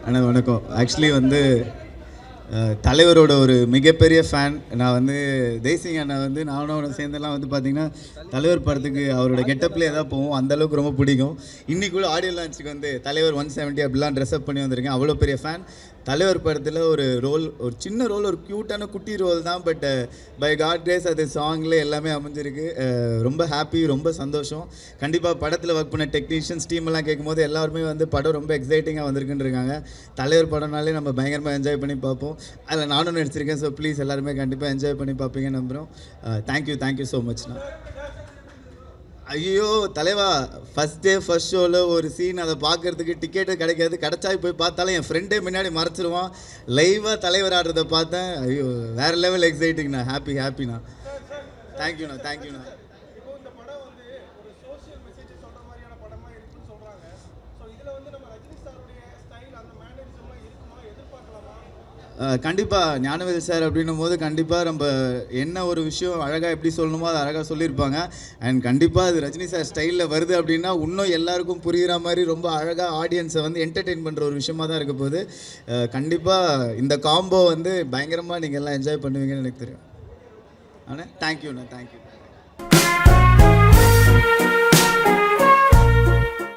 அண்ணா வணக்கம். ஆக்சுவலி வந்து தலைவரோட ஒரு மிகப்பெரிய ஃபேன். நான் வந்து தேசிங் அண்ணா வந்து நானும் அவனை சேர்ந்தெல்லாம் வந்து பார்த்தீங்கன்னா தலைவர் படத்துக்கு அவரோட கெட்டப்லேயே தான் போவோம். அந்தளவுக்கு ரொம்ப பிடிக்கும். இன்றைக்கி கூட ஆடியோ லான்ச்சுக்கு வந்து தலைவர் 170 அப்படிலாம் ட்ரெஸ்அப் பண்ணி வந்திருக்கேன். அவ்வளோ பெரிய ஃபேன். தலைவர் படத்தில் ஒரு சின்ன ரோல், ஒரு க்யூட்டான குட்டி ரோல் தான். பட் பை காட் கிரேஸ் அது சாங்கில் எல்லாமே அமைஞ்சிருக்கு. ரொம்ப ஹாப்பி, ரொம்ப சந்தோஷம். கண்டிப்பாக படத்தில் ஒர்க் பண்ண டெக்னீஷியன்ஸ் டீமெல்லாம் கேட்கும்போது எல்லாருமே வந்து படம் ரொம்ப எக்ஸைட்டிங்காக வந்திருக்குன்னு இருக்காங்க. தலைவர் படம்னாலே நம்ம பயங்கரமாக என்ஜாய் பண்ணி பார்ப்போம். அதில் நானும் நடிச்சிருக்கேன். ஸோ ப்ளீஸ் எல்லாருமே கண்டிப்பாக என்ஜாய் பண்ணி பார்ப்பீங்கன்னு நம்புகிறோம். தேங்க்யூ ஸோ மச்ண்ணா. ஐயோ தலைவா, ஃபஸ்ட் டே ஃபஸ்ட் ஷோவில் ஒரு சீன், அதை பார்க்குறதுக்கு டிக்கெட்டு கிடைக்காது. கிடச்சா போய் பார்த்தாலும் என் ஃப்ரெண்டே முன்னாடி மறைச்சிருவான். லைவாக தலைவர் ஆடுறதை பார்த்தேன். ஐயோ வேறு லெவல் எக்ஸைட்டிங்ண்ணா. ஹாப்பிண்ணா. தேங்க்யூண்ணா. கண்டிப்பாக ஞானவேல் சார் அப்படின்னும் போது கண்டிப்பாக நம்ம என்ன ஒரு விஷயம் அழகாக எப்படி சொல்லணுமோ அதை அழகாக சொல்லியிருப்பாங்க. அண்ட் கண்டிப்பாக அது ரஜினி சார் ஸ்டைலில் வருது அப்படின்னா இன்னும் எல்லாருக்கும் புரிகிற மாதிரி ரொம்ப அழகாக ஆடியன்ஸை வந்து என்டர்டெயின் பண்ணுற ஒரு விஷயமாக தான் இருக்க போகுது. கண்டிப்பாக இந்த காம்போ வந்து பயங்கரமாக நீங்கள் எல்லாம் என்ஜாய் பண்ணுவீங்கன்னு எனக்கு தெரியும். ஆனால் தேங்க்யூண்ணா.